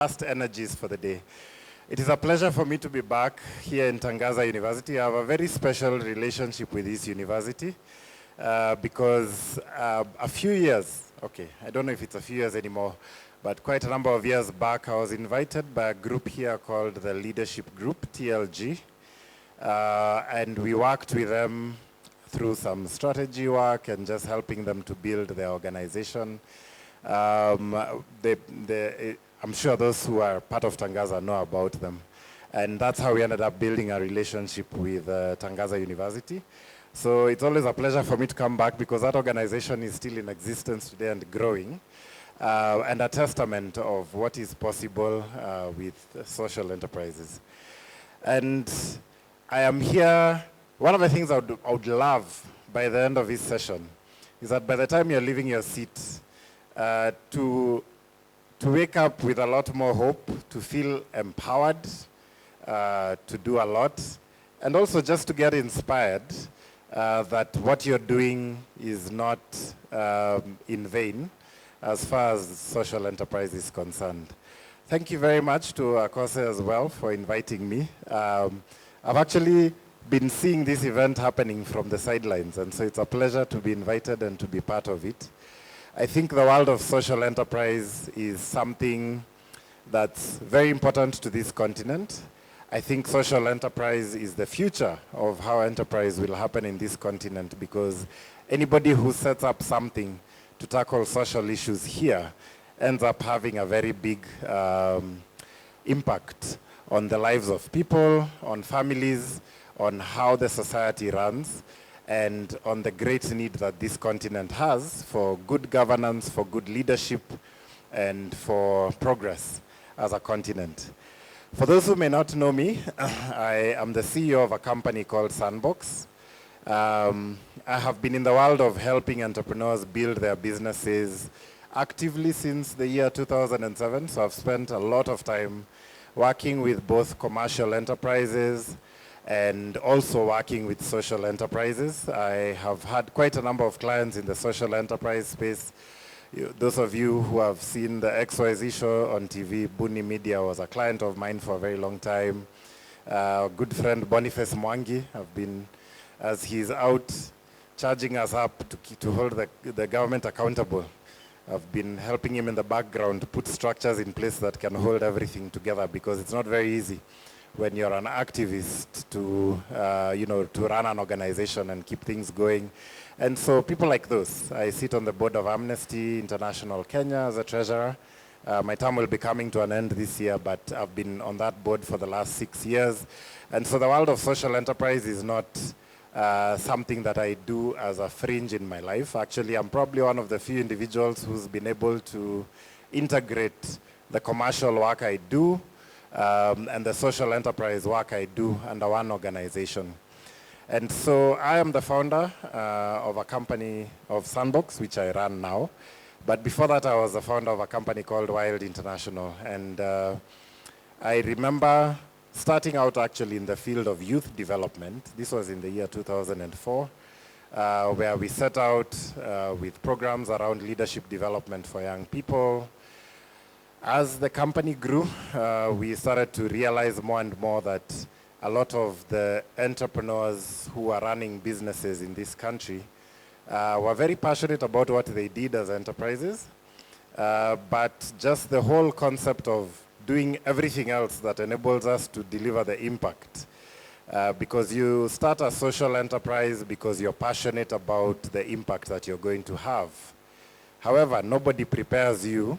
last energies for the day. It is a pleasure for me to be back here in Tangaza University. I have a very special relationship with this university because a few years, I don't know if it's a few years anymore, but quite a number of years back, I was invited by a group here called the Leadership Group, TLG, and we worked with them through some strategy work and just helping them to build their organization. I'm sure those who are part of Tangaza know about them. And that's how we ended up building a relationship with Tangaza University. So it's always a pleasure for me to come back because that organization is still in existence today and growing. And a testament of what is possible with social enterprises. And I am here, one of the things I would love by the end of this session is that by the time you're leaving your seat, to wake up with a lot more hope, to feel empowered, to do a lot, and also just to get inspired that what you're doing is not in vain as far as social enterprise is concerned. Thank you very much to Akose as well for inviting me. I've actually been seeing this event happening from the sidelines, and so it's a pleasure to be invited and to be part of it. I think the world of social enterprise is something that's very important to this continent. I think social enterprise is the future of how enterprise will happen in this continent because anybody who sets up something to tackle social issues here ends up having a very big impact on the lives of people, on families, on how the society runs, and on the great need that this continent has for good governance, for good leadership, and for progress as a continent. For those who may not know me, I am the CEO of a company called Sandbox. I have been in the world of helping entrepreneurs build their businesses actively since the year 2007, so I've spent a lot of time working with both commercial enterprises and also working with social enterprises. I have had quite a number of clients in the social enterprise space. Those of you who have seen the XYZ show on TV, Buni Media was a client of mine for a very long time. Good friend Boniface Mwangi, have been, as he's out charging us up to hold the government accountable. I've been helping him in the background to put structures in place that can hold everything together because it's not very easy when you're an activist to, to run an organization and keep things going. And so people like those, I sit on the board of Amnesty International Kenya as a treasurer. My term will be coming to an end this year, but I've been on that board for the last 6 years. And so the world of social enterprise is not something that I do as a fringe in my life. Actually, I'm probably one of the few individuals who's been able to integrate the commercial work I do and the social enterprise work I do under one organization. And so I am the founder of a company of Sandbox, which I run now. But before that, I was the founder of a company called Wild International. And I remember starting out actually in the field of youth development. This was in the year 2004, where we set out with programs around leadership development for young people. As the company grew, we started to realize more and more that a lot of the entrepreneurs who are running businesses in this country were very passionate about what they did as enterprises, but just the whole concept of doing everything else that enables us to deliver the impact. Because you start a social enterprise because you're passionate about the impact that you're going to have. However, nobody prepares you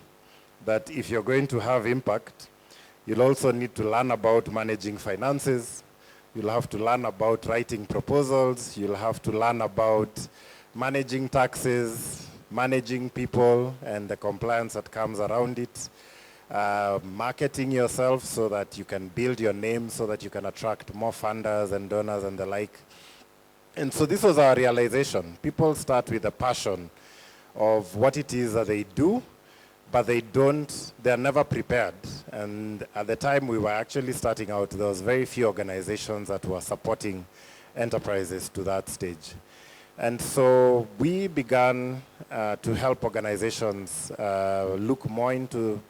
that if you're going to have impact, you'll also need to learn about managing finances. You'll have to learn about writing proposals. You'll have to learn about managing taxes, managing people, and the compliance that comes around it. Marketing yourself so that you can build your name, so that you can attract more funders and donors and the like. And so this was our realization. People start with a passion of what it is that they do, but they're never prepared. And at the time we were actually starting out, there was very few organizations that were supporting enterprises to that stage. And so we began to help organizations look more into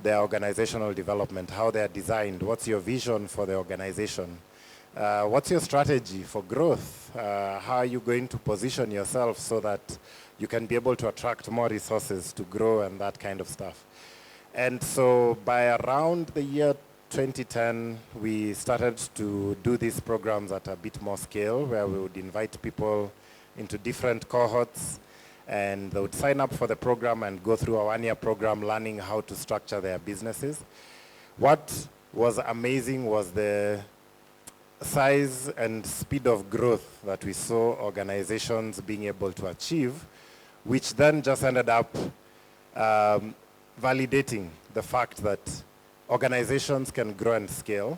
their organizational development, how they are designed, what's your vision for the organization, what's your strategy for growth, how are you going to position yourself so that you can be able to attract more resources to grow and that kind of stuff. And so by around the year 2010, we started to do these programs at a bit more scale, where we would invite people into different cohorts, and they would sign up for the program and go through a one-year program learning how to structure their businesses. What was amazing was the size and speed of growth that we saw organizations being able to achieve, which then just ended up validating the fact that organizations can grow and scale,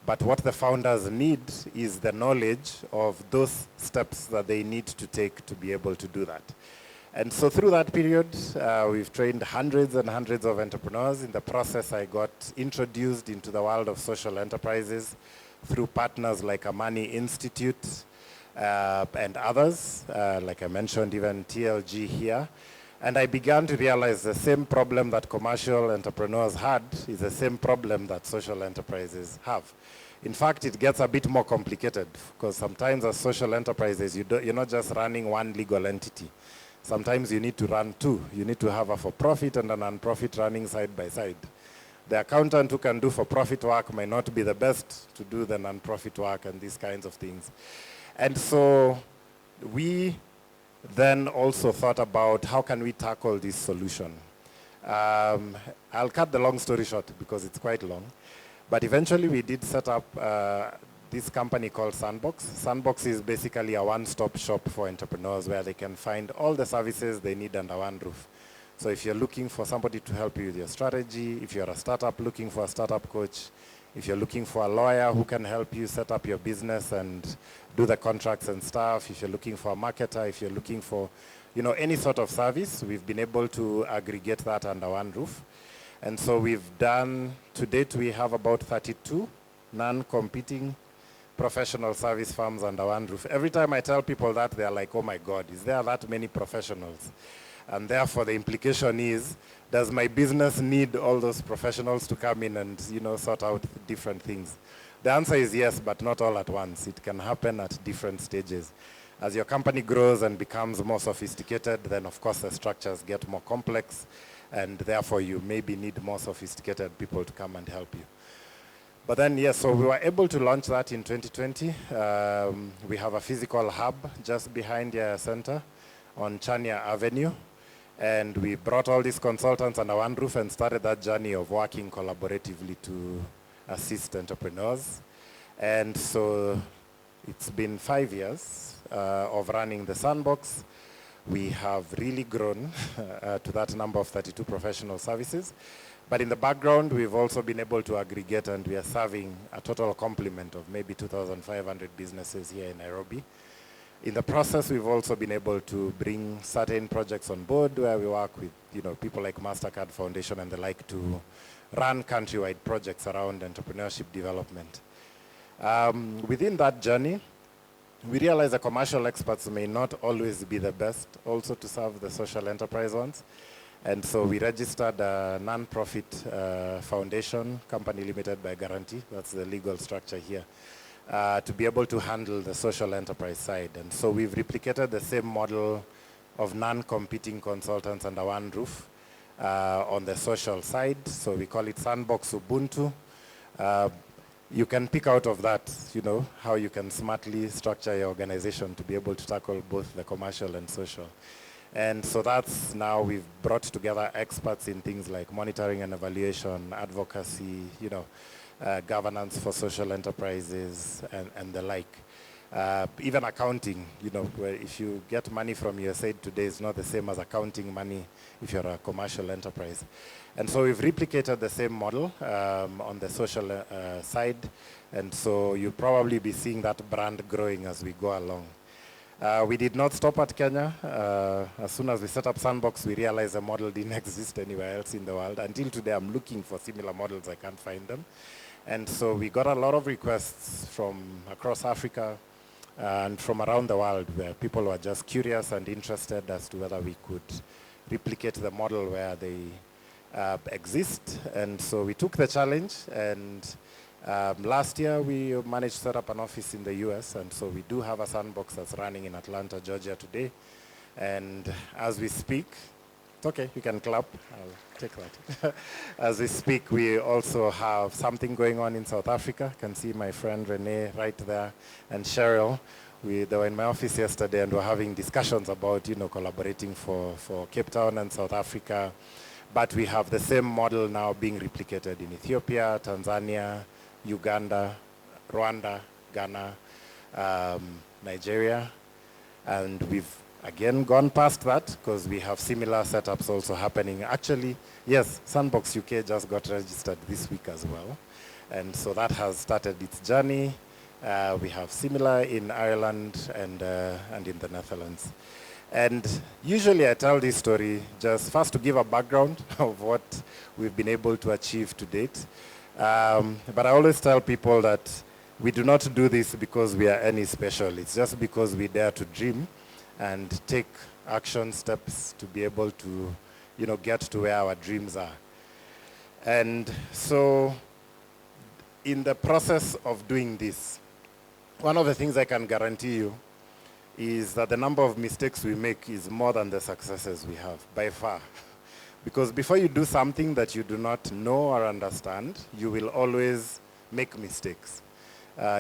but what the founders need is the knowledge of those steps that they need to take to be able to do that. And so through that period, we've trained hundreds and hundreds of entrepreneurs. In the process, I got introduced into the world of social enterprises through partners like Amani Institute and others, like I mentioned, even TLG here. And I began to realize the same problem that commercial entrepreneurs had is the same problem that social enterprises have. In fact, it gets a bit more complicated, because sometimes as social enterprises, you're not just running one legal entity. Sometimes you need to run two. You need to have a for-profit and a non-profit running side by side. The accountant who can do for-profit work may not be the best to do the non-profit work and these kinds of things. And so we then also thought about how can we tackle this solution. I'll cut the long story short because it's quite long. But eventually we did set up this company called Sandbox. Sandbox is basically a one-stop shop for entrepreneurs where they can find all the services they need under one roof. So if you're looking for somebody to help you with your strategy, if you're a startup looking for a startup coach, if you're looking for a lawyer who can help you set up your business and do the contracts and stuff, if you're looking for a marketer, if you're looking for, any sort of service, we've been able to aggregate that under one roof. And so we've done, to date, we have about 32 non-competing professional service firms under one roof. Every time I tell people that, they're like, oh my God, is there that many professionals? And therefore, the implication is, does my business need all those professionals to come in and, sort out different things? The answer is yes, but not all at once. It can happen at different stages. As your company grows and becomes more sophisticated, then of course the structures get more complex, and therefore you maybe need more sophisticated people to come and help you. But then, yes, so we were able to launch that in 2020. We have a physical hub just behind your center on Chania Avenue. And we brought all these consultants under one roof and started that journey of working collaboratively to assist entrepreneurs. And so it's been 5 years of running the Sandbox. We have really grown to that number of 32 professional services. But in the background, we've also been able to aggregate, and we are serving a total complement of maybe 2,500 businesses here in Nairobi. In the process, we've also been able to bring certain projects on board where we work with people like MasterCard Foundation and the like to run countrywide projects around entrepreneurship development. Within that journey, we realize the commercial experts may not always be the best also to serve the social enterprise ones. And so we registered a non-profit foundation, company limited by guarantee, that's the legal structure here, to be able to handle the social enterprise side. And so we've replicated the same model of non-competing consultants under one roof on the social side. So we call it Sandbox Ubuntu. You can pick out of that, how you can smartly structure your organization to be able to tackle both the commercial and social. And so that's now we've brought together experts in things like monitoring and evaluation, advocacy, governance for social enterprises and the like. Even accounting, where if you get money from USAID today, it's not the same as accounting money if you're a commercial enterprise. And so we've replicated the same model on the social side. And so you'll probably be seeing that brand growing as we go along. We did not stop at Kenya. As soon as we set up Sandbox, we realized the model didn't exist anywhere else in the world. Until today, I'm looking for similar models. I can't find them. And so we got a lot of requests from across Africa and from around the world where people were just curious and interested as to whether we could replicate the model where they exist. And so we took the challenge, and last year we managed to set up an office in the US, and so we do have a sandbox that's running in Atlanta, Georgia today. And as we speak, it's okay, you can clap, I'll take that. As we speak, we also have something going on in South Africa. You can see my friend Renee right there, and Cheryl. They were in my office yesterday, and we're having discussions about, collaborating for Cape Town and South Africa. But we have the same model now being replicated in Ethiopia, Tanzania, Uganda, Rwanda, Ghana, Nigeria. And we've again gone past that because we have similar setups also happening. Actually, yes, Sandbox UK just got registered this week as well. And so that has started its journey. We have similar in Ireland and in the Netherlands. And usually I tell this story just first to give a background of what we've been able to achieve to date. But I always tell people that we do not do this because we are any special. It's just because we dare to dream and take action steps to be able to, get to where our dreams are. And so in the process of doing this, one of the things I can guarantee you is that the number of mistakes we make is more than the successes we have, by far. Because before you do something that you do not know or understand, you will always make mistakes.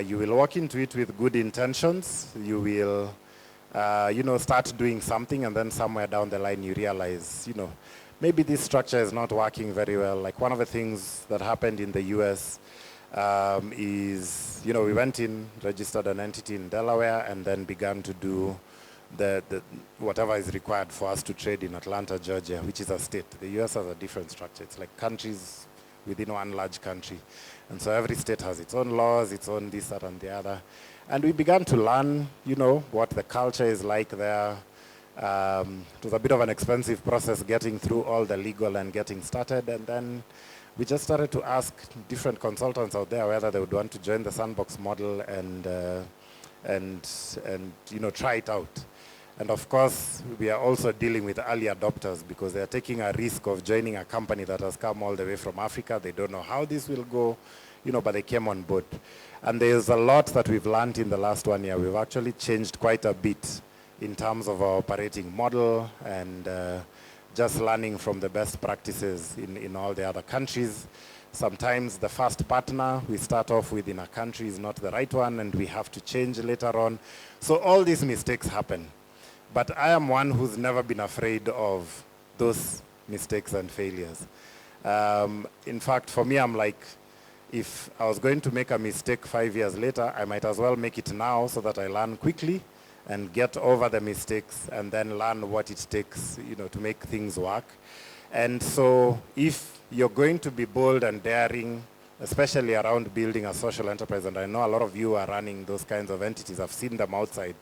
You will walk into it with good intentions. You will, start doing something, and then somewhere down the line you realize, maybe this structure is not working very well. Like one of the things that happened in the US is, we went in, registered an entity in Delaware, and then began to do the whatever is required for us to trade in Atlanta, Georgia, which is a state. The US has a different structure. It's like countries within one large country. And so every state has its own laws, its own this, that, and the other. And we began to learn, what the culture is like there. It was a bit of an expensive process getting through all the legal and getting started. And then we just started to ask different consultants out there whether they would want to join the sandbox model and try it out. And of course, we are also dealing with early adopters because they are taking a risk of joining a company that has come all the way from Africa. They don't know how this will go, but they came on board. And there's a lot that we've learned in the last 1 year. We've actually changed quite a bit in terms of our operating model and just learning from the best practices in all the other countries. Sometimes the first partner we start off with in a country is not the right one, and we have to change later on. So all these mistakes happen. But I am one who's never been afraid of those mistakes and failures. In fact, for me, I'm like, if I was going to make a mistake 5 years later, I might as well make it now so that I learn quickly and get over the mistakes and then learn what it takes, to make things work. And so if you're going to be bold and daring, especially around building a social enterprise, and I know a lot of you are running those kinds of entities, I've seen them outside,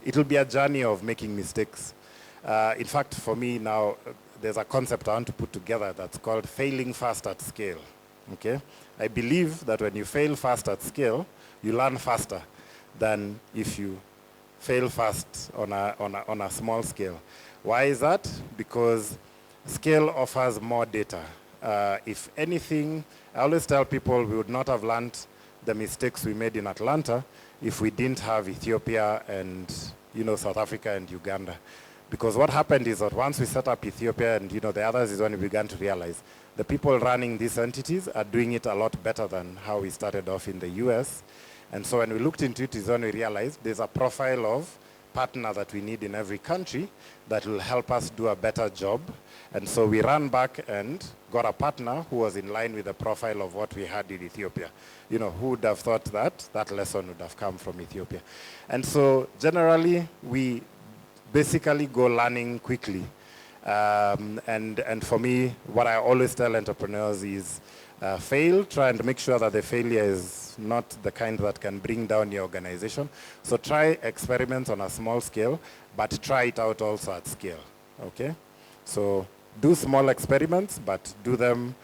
it will be a journey of making mistakes. In fact, for me now, there's a concept I want to put together that's called failing fast at scale. Okay? I believe that when you fail fast at scale, you learn faster than if you fail fast on a small scale. Why is that? Because scale offers more data. If anything, I always tell people we would not have learned the mistakes we made in Atlanta if we didn't have Ethiopia and South Africa and Uganda. Because what happened is that once we set up Ethiopia and the others is when we began to realize the people running these entities are doing it a lot better than how we started off in the US. And so when we looked into it is when we realized there's a profile of partner that we need in every country that will help us do a better job. And so we ran back and got a partner who was in line with the profile of what we had in Ethiopia. Who would have thought that that lesson would have come from Ethiopia? And so generally, we basically go learning quickly. And for me, what I always tell entrepreneurs is fail, try and make sure that the failure is not the kind that can bring down your organization. So try experiments on a small scale, but try it out also at scale, okay? So do small experiments, but do them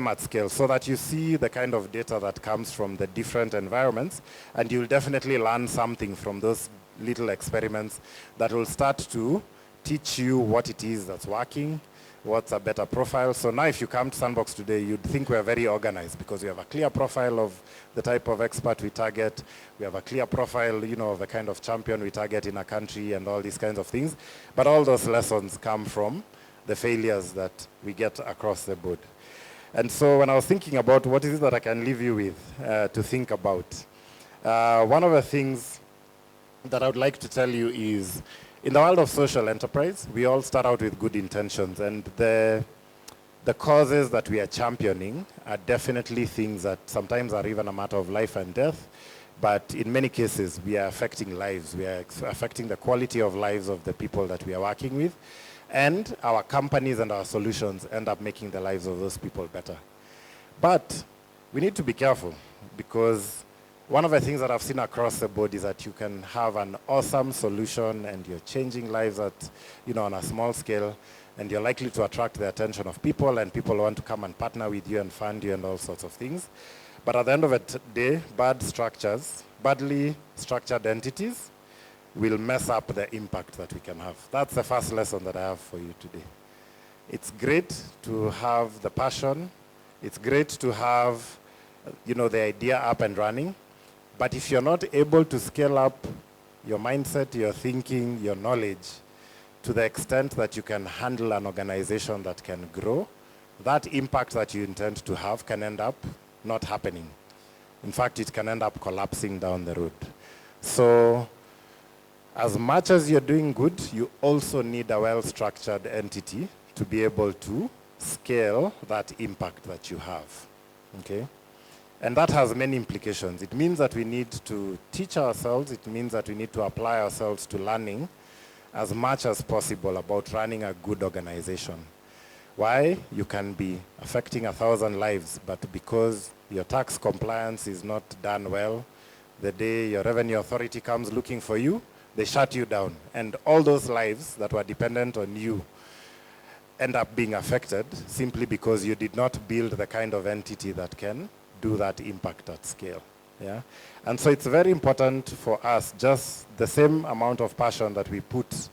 at scale so that you see the kind of data that comes from the different environments, and you'll definitely learn something from those little experiments that will start to teach you what it is that's working, what's a better profile. So now if you come to Sandbox today, you'd think we're very organized because we have a clear profile of the type of expert we target. We have a clear profile, you know, of the kind of champion we target in a country and all these kinds of things. But all those lessons come from the failures that we get across the board. And so when I was thinking about what is it that I can leave you with to think about, one of the things that I would like to tell you is, in the world of social enterprise, we all start out with good intentions, and the causes that we are championing are definitely things that sometimes are even a matter of life and death, but in many cases, we are affecting lives. We are affecting the quality of lives of the people that we are working with, and our companies and our solutions end up making the lives of those people better. But we need to be careful, because one of the things that I've seen across the board is that you can have an awesome solution and you're changing lives at, you know, on a small scale, and you're likely to attract the attention of people, and people want to come and partner with you and fund you and all sorts of things. But at the end of the day, bad structures, badly structured entities will mess up the impact that we can have. That's the first lesson that I have for you today. It's great to have the passion. It's great to have, you know, the idea up and running. But if you're not able to scale up your mindset, your thinking, your knowledge to the extent that you can handle an organization that can grow, that impact that you intend to have can end up not happening. In fact, it can end up collapsing down the road. So as much as you're doing good, you also need a well-structured entity to be able to scale that impact that you have, okay? And that has many implications. It means that we need to teach ourselves. It means that we need to apply ourselves to learning as much as possible about running a good organization. Why? You can be affecting 1,000 lives, but because your tax compliance is not done well, the day your revenue authority comes looking for you, they shut you down. And all those lives that were dependent on you end up being affected simply because you did not build the kind of entity that can do that impact at scale, yeah? And so it's very important for us, just the same amount of passion that we put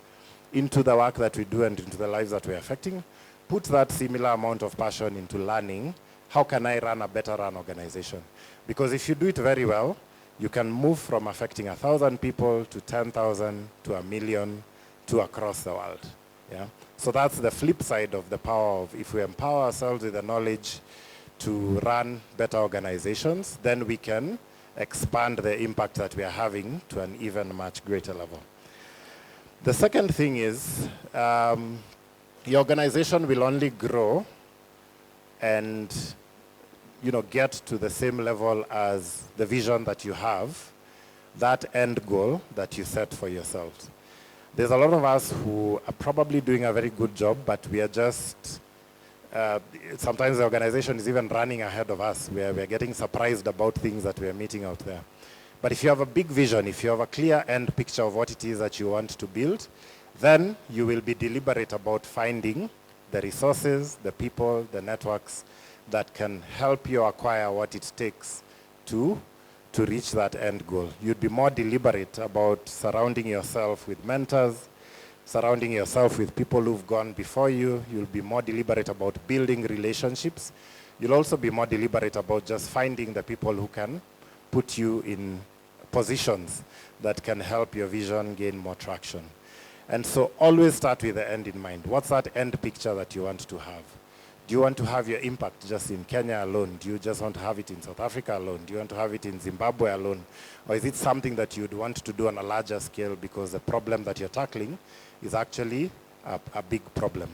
into the work that we do and into the lives that we're affecting, put that similar amount of passion into learning, how can I run a better run organization? Because if you do it very well, you can move from affecting 1,000 people to 10,000 to 1,000,000 to across the world, yeah? So that's the flip side of the power of, if we empower ourselves with the knowledge to run better organizations, then we can expand the impact that we are having to an even much greater level. The second thing is, the organization will only grow and, you know, get to the same level as the vision that you have, that end goal that you set for yourselves. There's a lot of us who are probably doing a very good job, but we are just, sometimes the organization is even running ahead of us. We're getting surprised about things that we're meeting out there. But if you have a big vision, if you have a clear end picture of what it is that you want to build, then you will be deliberate about finding the resources, the people, the networks that can help you acquire what it takes to reach that end goal. You'd be more deliberate about surrounding yourself with mentors, surrounding yourself with people who've gone before you. You'll be more deliberate about building relationships. You'll also be more deliberate about just finding the people who can put you in positions that can help your vision gain more traction. And so always start with the end in mind. What's that end picture that you want to have? Do you want to have your impact just in Kenya alone? Do you just want to have it in South Africa alone? Do you want to have it in Zimbabwe alone? Or is it something that you'd want to do on a larger scale because the problem that you're tackling is actually a big problem?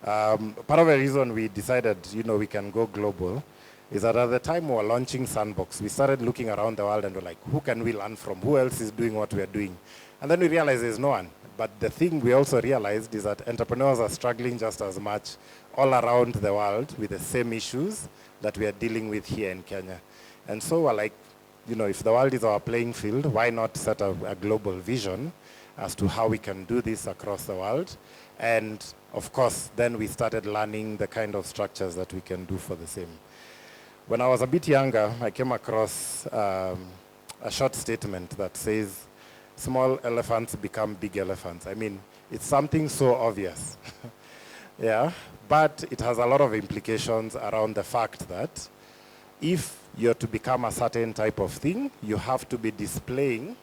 Part of the reason we decided, you know, we can go global is that at the time we were launching Sandbox, we started looking around the world and we're like, who can we learn from? Who else is doing what we're doing? And then we realized there's no one. But the thing we also realized is that entrepreneurs are struggling just as much all around the world with the same issues that we are dealing with here in Kenya. And so we're like, you know, if the world is our playing field, why not set a global vision as to how we can do this across the world? And of course, then we started learning the kind of structures that we can do for the same. When I was a bit younger, I came across a short statement that says, small elephants become big elephants. I mean, it's something so obvious, yeah, But it has a lot of implications around the fact that if you're to become a certain type of thing, you have to be displaying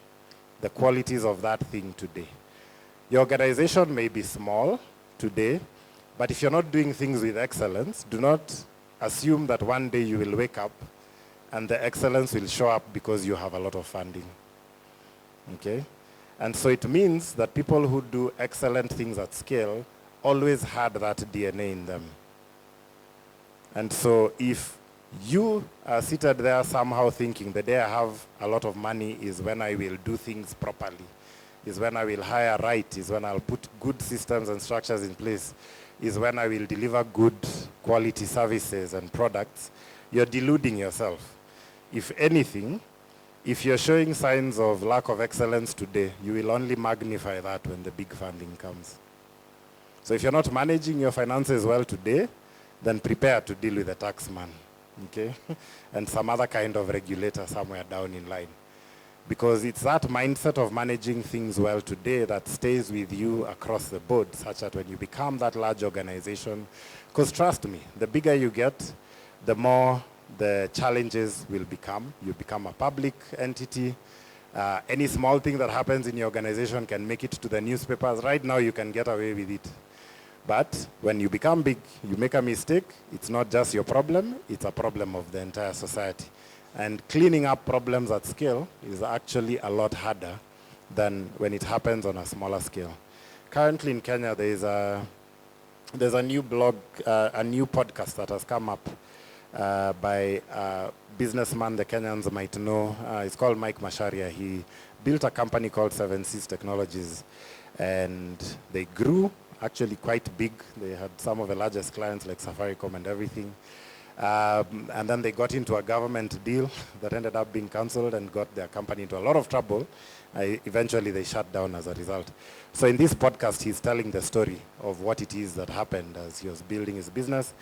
the qualities of that thing today. Your organization may be small today, but if you're not doing things with excellence, do not assume that one day you will wake up and the excellence will show up because you have a lot of funding. Okay? And so it means that people who do excellent things at scale always had that DNA in them. And so if you are seated there somehow thinking the day I have a lot of money is when I will do things properly, is when I will hire right, is when I'll put good systems and structures in place, is when I will deliver good quality services and products, you're deluding yourself. If anything, if you're showing signs of lack of excellence today, you will only magnify that when the big funding comes. So if you're not managing your finances well today, then prepare to deal with a tax man, okay? And some other kind of regulator somewhere down in line. Because it's that mindset of managing things well today that stays with you across the board, such that when you become that large organization, because trust me, the bigger you get, the more the challenges will become. You become a public entity. Any small thing that happens in your organization can make it to the newspapers. Right now, you can get away with it. But when you become big, you make a mistake, it's not just your problem, it's a problem of the entire society. And cleaning up problems at scale is actually a lot harder than when it happens on a smaller scale. Currently in Kenya, there's a new blog, a new podcast that has come up by a businessman the Kenyans might know. It's called Mike Masharia. He built a company called 7 Seas Technologies, and they grew actually quite big. They had some of the largest clients like Safaricom and everything. And then they got into a government deal that ended up being cancelled and got their company into a lot of trouble. Eventually they shut down as a result. So in this podcast, he's telling the story of what it is that happened as he was building his business.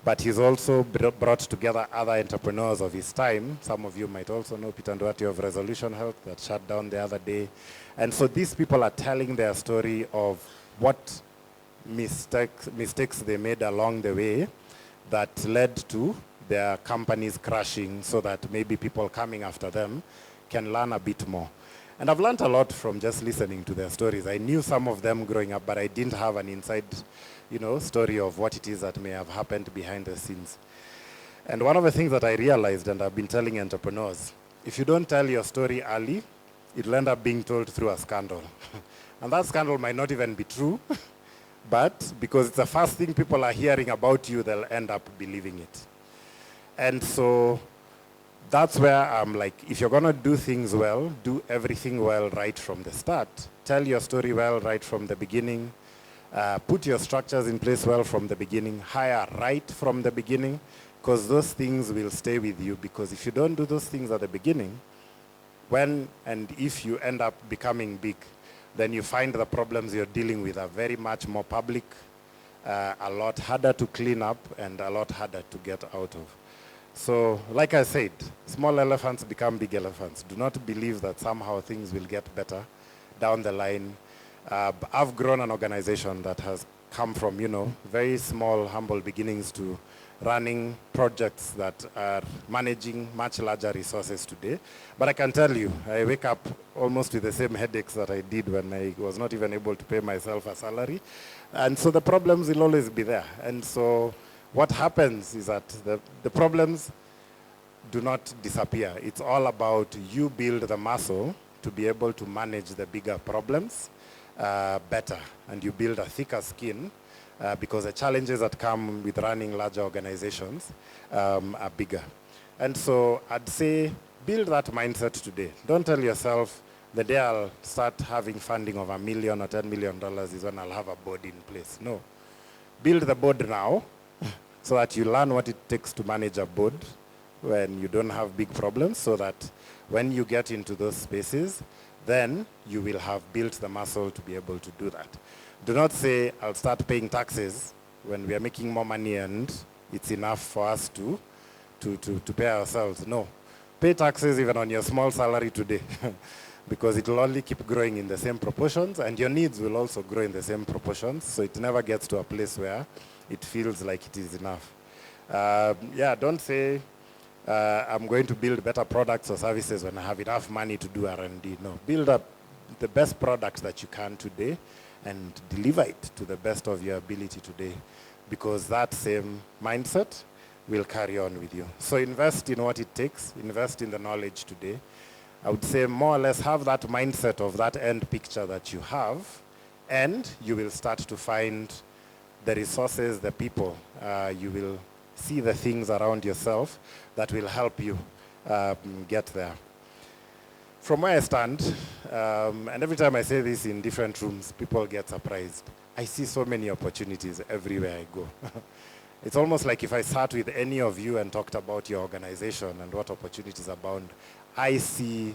But he's also brought together other entrepreneurs of his time. Some of you might also know Peter Nduati of Resolution Health that shut down the other day. And so these people are telling their story of what mistakes they made along the way that led to their companies crashing, so that maybe people coming after them can learn a bit more. And I've learned a lot from just listening to their stories. I knew some of them growing up, but I didn't have an inside, story of what it is that may have happened behind the scenes. And one of the things that I realized, and I've been telling entrepreneurs, if you don't tell your story early, it'll end up being told through a scandal. And that scandal might not even be true, but because it's the first thing people are hearing about you, they'll end up believing it. And so that's where I'm like, if you're gonna do things well, do everything well right from the start. Tell your story well right from the beginning. Put your structures in place well from the beginning. Hire right from the beginning, because those things will stay with you. Because if you don't do those things at the beginning, when and if you end up becoming big, then you find the problems you're dealing with are very much more public, a lot harder to clean up, and a lot harder to get out of. So, like I said, small elephants become big elephants. Do not believe that somehow things will get better down the line. I've grown an organization that has come from, very small, humble beginnings to running projects that are managing much larger resources today. But I can tell you, I wake up almost with the same headaches that I did when I was not even able to pay myself a salary. And so the problems will always be there. And so what happens is that the problems do not disappear. It's all about you build the muscle to be able to manage the bigger problems better. And you build a thicker skin because the challenges that come with running larger organizations are bigger. And so I'd say build that mindset today. Don't tell yourself the day I'll start having funding of $1 million or $10 million is when I'll have a board in place. No. Build the board now so that you learn what it takes to manage a board when you don't have big problems, so that when you get into those spaces, then you will have built the muscle to be able to do that. Do not say, I'll start paying taxes when we are making more money and it's enough for us to pay ourselves. No. Pay taxes even on your small salary today because it will only keep growing in the same proportions, and your needs will also grow in the same proportions, so it never gets to a place where it feels like it is enough. Yeah, don't say I'm going to build better products or services when I have enough money to do R&D. No, build up the best product that you can today and deliver it to the best of your ability today, because that same mindset will carry on with you. So invest in what it takes, invest in the knowledge today. I would say more or less have that mindset of that end picture that you have, and you will start to find the resources, the people. You will see the things around yourself that will help you get there. From where I stand, and every time I say this in different rooms, people get surprised. I see so many opportunities everywhere I go. It's almost like if I sat with any of you and talked about your organization and what opportunities abound, I see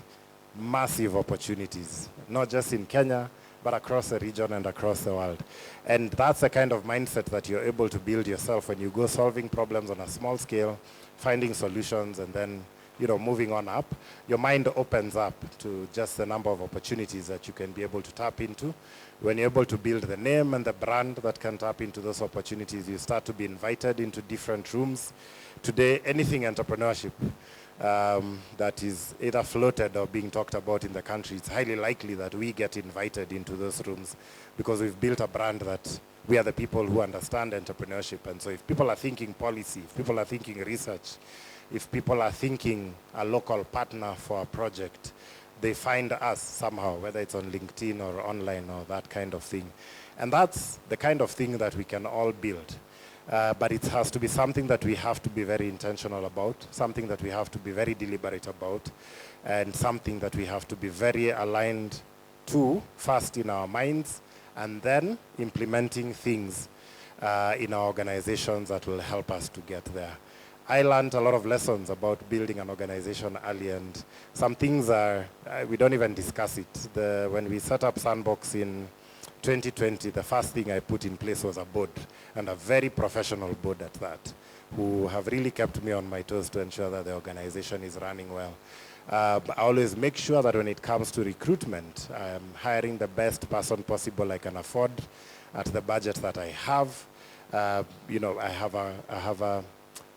massive opportunities, not just in Kenya, but across the region and across the world. And that's the kind of mindset that you're able to build yourself when you go solving problems on a small scale, finding solutions, and then moving on up. Your mind opens up to just the number of opportunities that you can be able to tap into. When you're able to build the name and the brand that can tap into those opportunities, you start to be invited into different rooms. Today, anything entrepreneurship that is either floated or being talked about in the country, it's highly likely that we get invited into those rooms because we've built a brand that we are the people who understand entrepreneurship. And so if people are thinking policy, if people are thinking research, if people are thinking a local partner for a project, they find us somehow, whether it's on LinkedIn or online or that kind of thing. And that's the kind of thing that we can all build. But it has to be something that we have to be very intentional about, something that we have to be very deliberate about, and something that we have to be very aligned to first in our minds, and then implementing things in our organizations that will help us to get there. I learned a lot of lessons about building an organization early, and some things are, we don't even discuss it. When we set up Sandbox in 2020, the first thing I put in place was a board, and a very professional board at that, who have really kept me on my toes to ensure that the organization is running well. I always make sure that when it comes to recruitment, I'm hiring the best person possible I can afford at the budget that I have. I have a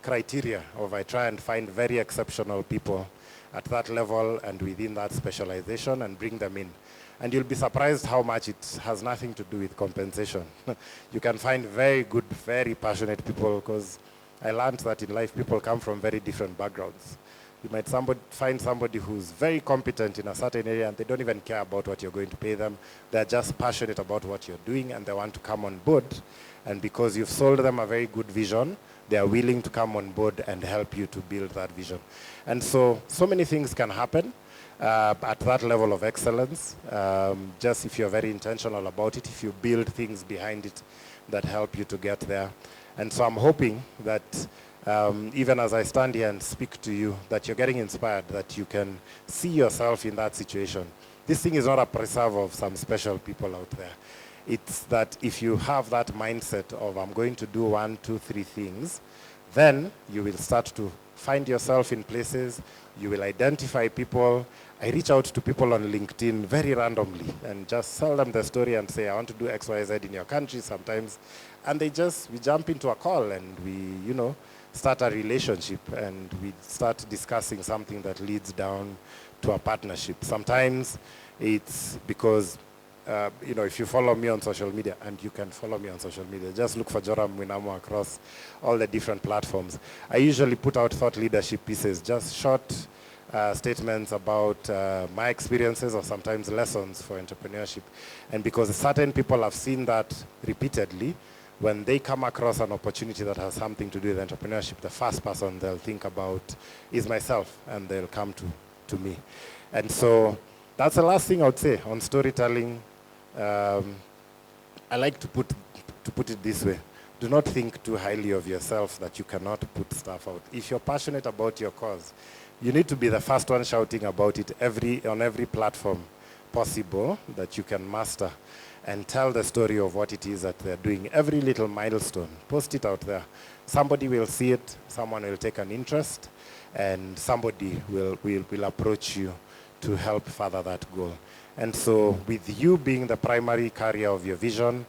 criteria of I try and find very exceptional people at that level and within that specialization and bring them in. And you'll be surprised how much it has nothing to do with compensation. You can find very good, very passionate people, because I learned that in life people come from very different backgrounds. You might find somebody who's very competent in a certain area and they don't even care about what you're going to pay them. They're just passionate about what you're doing and they want to come on board. And because you've sold them a very good vision, they are willing to come on board and help you to build that vision. And so many things can happen at that level of excellence. Just if you're very intentional about it, if you build things behind it that help you to get there. And so I'm hoping that even as I stand here and speak to you, that you're getting inspired, that you can see yourself in that situation. This thing is not a preserve of some special people out there. It's that if you have that mindset of I'm going to do 1, 2, 3 things, then you will start to find yourself in places, you will identify people. I reach out to people on LinkedIn very randomly and just tell them the story and say, I want to do X, Y, Z in your country sometimes. And we jump into a call and we, start a relationship and we start discussing something that leads down to a partnership. Sometimes it's because if you follow me on social media, and you can follow me on social media, just look for Joram Mwinamo across all the different platforms. I usually put out thought leadership pieces, just short statements about my experiences or sometimes lessons for entrepreneurship. And because certain people have seen that repeatedly, when they come across an opportunity that has something to do with entrepreneurship, the first person they'll think about is myself, and they'll come to me. And so that's the last thing I would say on storytelling. I like to put it this way. Do not think too highly of yourself that you cannot put stuff out. If you're passionate about your cause, you need to be the first one shouting about it on every platform possible that you can master, and tell the story of what it is that they're doing. Every little milestone, post it out there. Somebody will see it, someone will take an interest, and somebody will approach you to help further that goal. And so with you being the primary carrier of your vision,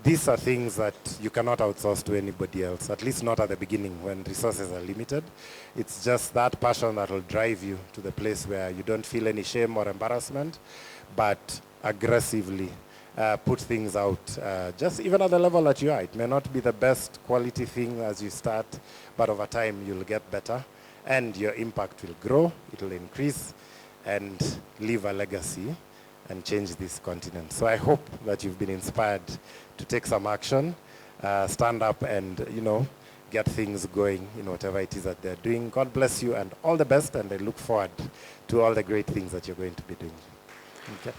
these are things that you cannot outsource to anybody else, at least not at the beginning when resources are limited. It's just that passion that will drive you to the place where you don't feel any shame or embarrassment, but aggressively put things out, just even at the level that you are. It may not be the best quality thing as you start, but over time you'll get better and your impact will grow, it will increase and leave a legacy and change this continent. So I hope that you've been inspired to take some action, stand up and, get things going in whatever it is that they're doing. God bless you and all the best, and I look forward to all the great things that you're going to be doing. Okay.